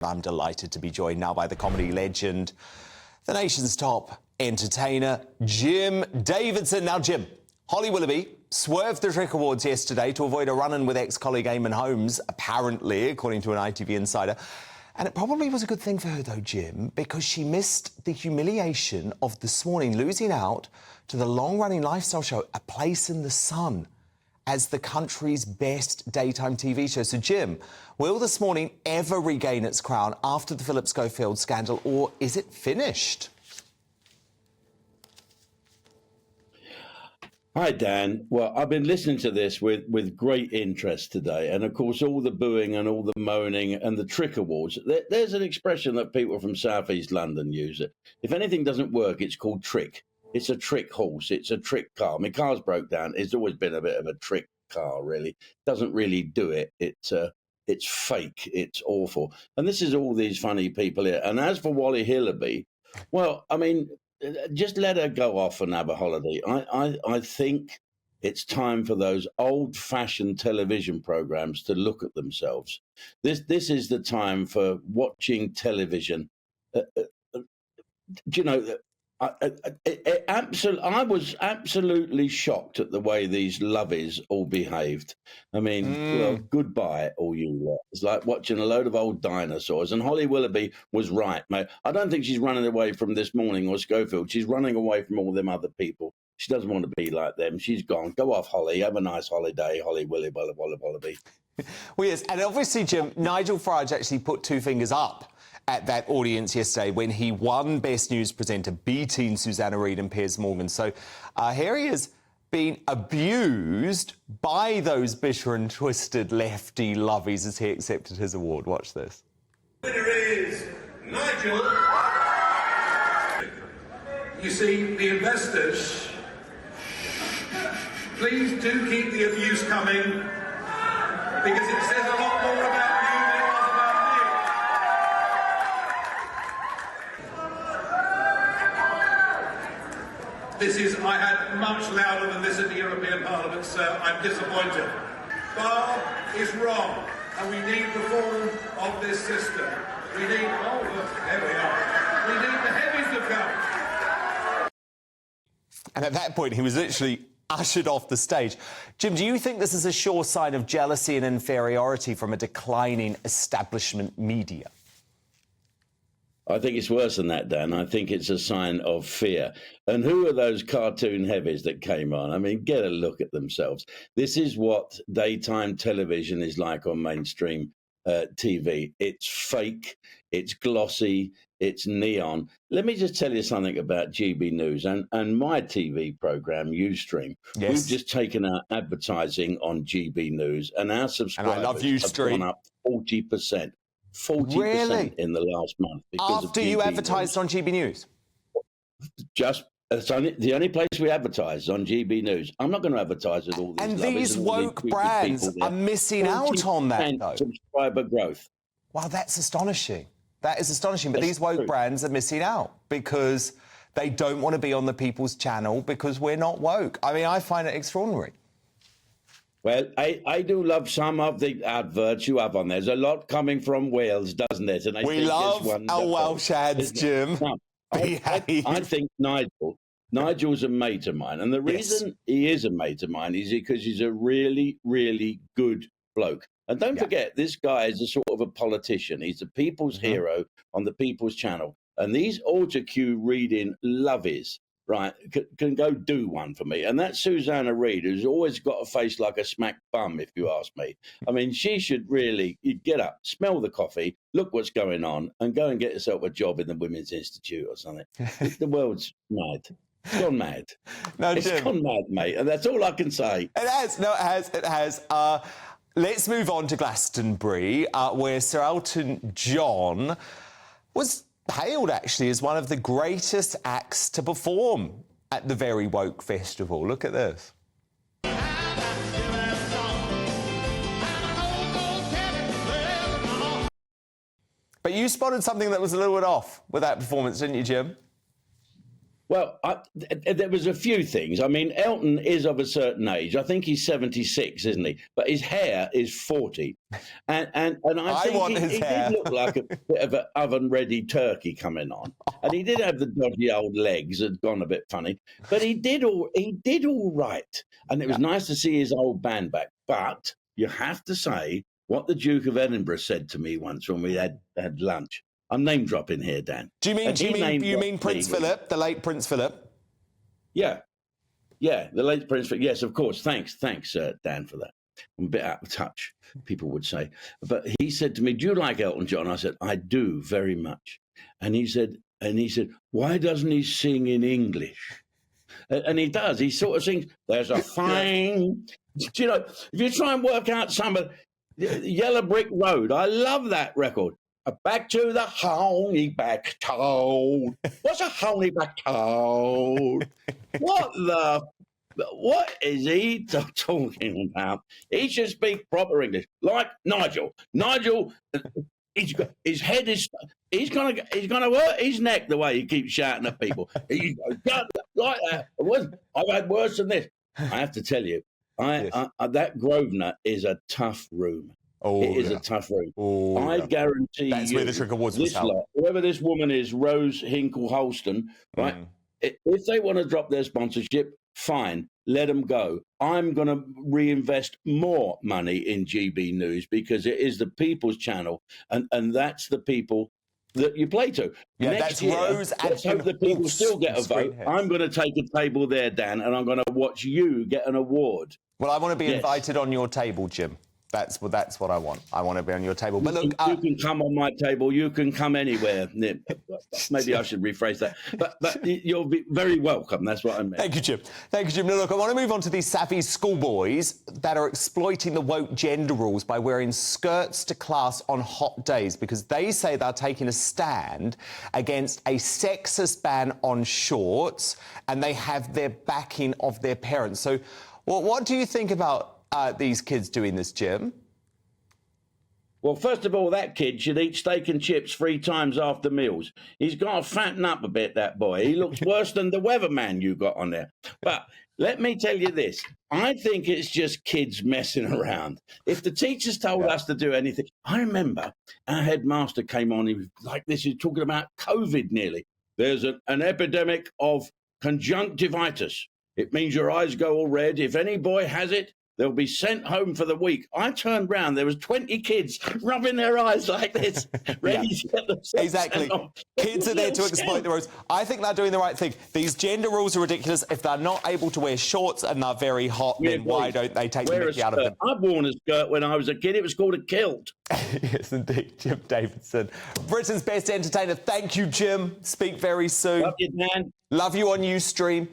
I'm delighted to be joined now by the comedy legend, the nation's top entertainer, Jim Davidson. Now, Jim, Holly Willoughby swerved the TRIC Awards yesterday to avoid a run-in with ex-colleague Eamon Holmes, apparently, according to an ITV insider. And it probably was a good thing for her, though, Jim, because she missed the humiliation of this morning, losing out to the long-running lifestyle show, A Place in the Sun, as the country's best daytime TV show. So, Jim, will This Morning ever regain its crown after the Philip Schofield scandal, or is it finished? Hi, Dan. Well, I've been listening to this with great interest today. And, of course, all the booing and all the moaning and the TRIC Awards, there's an expression that people from South East London use. It. If anything doesn't work, it's called trick. It's a trick horse. It's a trick car. My car's broke down. It's always been a bit of a trick car, really. Doesn't really do it. It's fake. It's awful. And this is all these funny people here. And as for Wally Hillaby, well, I mean, just let her go off and have a holiday. I think it's time for those old-fashioned television programs to look at themselves. This is the time for watching television. You know, I was absolutely shocked at the way these lovies all behaved. I mean, well, goodbye, all you lot. It's like watching a load of old dinosaurs. And Holly Willoughby was right, mate. I don't think she's running away from This Morning or Schofield. She's running away from all them other people. She doesn't want to be like them. She's gone. Go off, Holly. Have a nice holiday, Holly Willoughby. Well, yes, and obviously, Jim, Nigel Farage actually put two fingers up at that audience yesterday when he won Best News Presenter, beating Susanna Reid and Piers Morgan. So here he is being abused by those bitter and twisted lefty lovies as he accepted his award. Watch this. The winner is Nigel. You see, the investors, please do keep the abuse coming, because it says a lot more about you than it was about me. I had much louder than this at the European Parliament, so I'm disappointed. Bob is wrong, and we need reform of this system. We need, oh look, there we are. We need the heavies to come. And at that point, he was literally ushered off the stage. Jim, do you think this is a sure sign of jealousy and inferiority from a declining establishment media? I think it's worse than that, Dan. I think it's a sign of fear. And who are those cartoon heavies that came on? I mean, get a look at themselves. This is what daytime television is like on mainstream TV. It's fake, it's glossy, it's neon. Let me just tell you something about GB News and my TV programme, Ustream. Yes. We've just taken our advertising on GB News and our subscribers have gone up 40%. 40% really? In the last month. After you advertised on GB News? It's only the only place we advertise on GB News. I'm not going to advertise with all these. And these woke brands are missing out on that, though. Subscriber growth. Wow, that's astonishing. That is astonishing. But these woke brands are missing out because they don't want to be on the People's Channel because we're not woke. I mean, I find it extraordinary. Well, I do love some of the adverts you have on there. There's a lot coming from Wales, doesn't it? And we love our Welsh ads, Jim. No, I think Nigel's a mate of mine. And the reason he is a mate of mine is because he's a really, really good bloke. And don't forget, this guy is a sort of a politician. He's a people's hero on the People's Channel. And these autocue reading lovies, right, can go do one for me. And that's Susanna Reid, who's always got a face like a smack bum, if you ask me. I mean, she should really get up, smell the coffee, look what's going on, and go and get herself a job in the Women's Institute or something. The world's mad. It's gone mad. No, it's Jim, gone mad, mate, and that's all I can say. It has. No, it has. Let's move on to Glastonbury, where Sir Elton John was hailed, actually, as one of the greatest acts to perform at the very woke festival. Look at this. But you spotted something that was a little bit off with that performance, didn't you, Jim? Well, there was a few things. I mean, Elton is of a certain age. I think he's 76, isn't he? But his hair is 40. And I think he did look like a bit of an oven-ready turkey coming on. And he did have the dodgy old legs, had gone a bit funny. But he did all right. And it was nice to see his old band back. But you have to say what the Duke of Edinburgh said to me once when we had lunch. I'm name dropping here, Dan. Do you mean Prince Philip, the late Prince Philip? Yeah, the late Prince Philip. Yes, of course. Thanks, Dan, for that. I'm a bit out of touch, people would say. But he said to me, "Do you like Elton John?" I said, "I do very much." And he said, "Why doesn't he sing in English?" And he does. He sort of sings. There's a fine, you know. If you try and work out some of Yellow Brick Road, I love that record. Back to the honey back toad. What's a honey back toad? What is he talking about? He should speak proper English, like Nigel. Nigel, his head is. He's gonna hurt his neck the way he keeps shouting at people. He goes like that. I've had worse than this. I have to tell you, that Grosvenor is a tough room. Oh, it is a tough room. Oh, I guarantee that's where the TRIC Awards was held. Whoever this woman is, Rose Hinkle-Holston, right? If they want to drop their sponsorship, fine, let them go. I'm going to reinvest more money in GB News because it is the people's channel, and that's the people that you play to. Yeah, Next that's year, Rose. Let's hope the people still get a vote. I'm going to take a table there, Dan, and I'm going to watch you get an award. Well, I want to be invited on your table, Jim. That's what I want. I want to be on your table. But look, you can come on my table. You can come anywhere. Maybe I should rephrase that. But you'll be very welcome. That's what I meant. Thank you, Jim. Thank you, Jim. Now, look, I want to move on to these savvy schoolboys that are exploiting the woke gender rules by wearing skirts to class on hot days because they say they're taking a stand against a sexist ban on shorts and they have their backing of their parents. So, what do you think about these kids doing this, Jim? Well, first of all, that kid should eat steak and chips 3 times after meals. He's got to fatten up a bit, that boy. He looks worse than the weatherman you got on there. But let me tell you this. I think it's just kids messing around. If the teachers told us to do anything... I remember our headmaster came on, he was like this, he was talking about COVID nearly. There's an epidemic of conjunctivitis. It means your eyes go all red. If any boy has it, they'll be sent home for the week. I turned round, there was 20 kids rubbing their eyes like this, ready to get themselves exactly. sent off. Kids are there to exploit the rules. I think they're doing the right thing. These gender rules are ridiculous. If they're not able to wear shorts and they're very hot, then why don't they take the mickey out of them? I've worn a skirt when I was a kid. It was called a kilt. Yes, indeed. Jim Davidson, Britain's best entertainer. Thank you, Jim. Speak very soon. Love you, Dan. Love you on Ustream.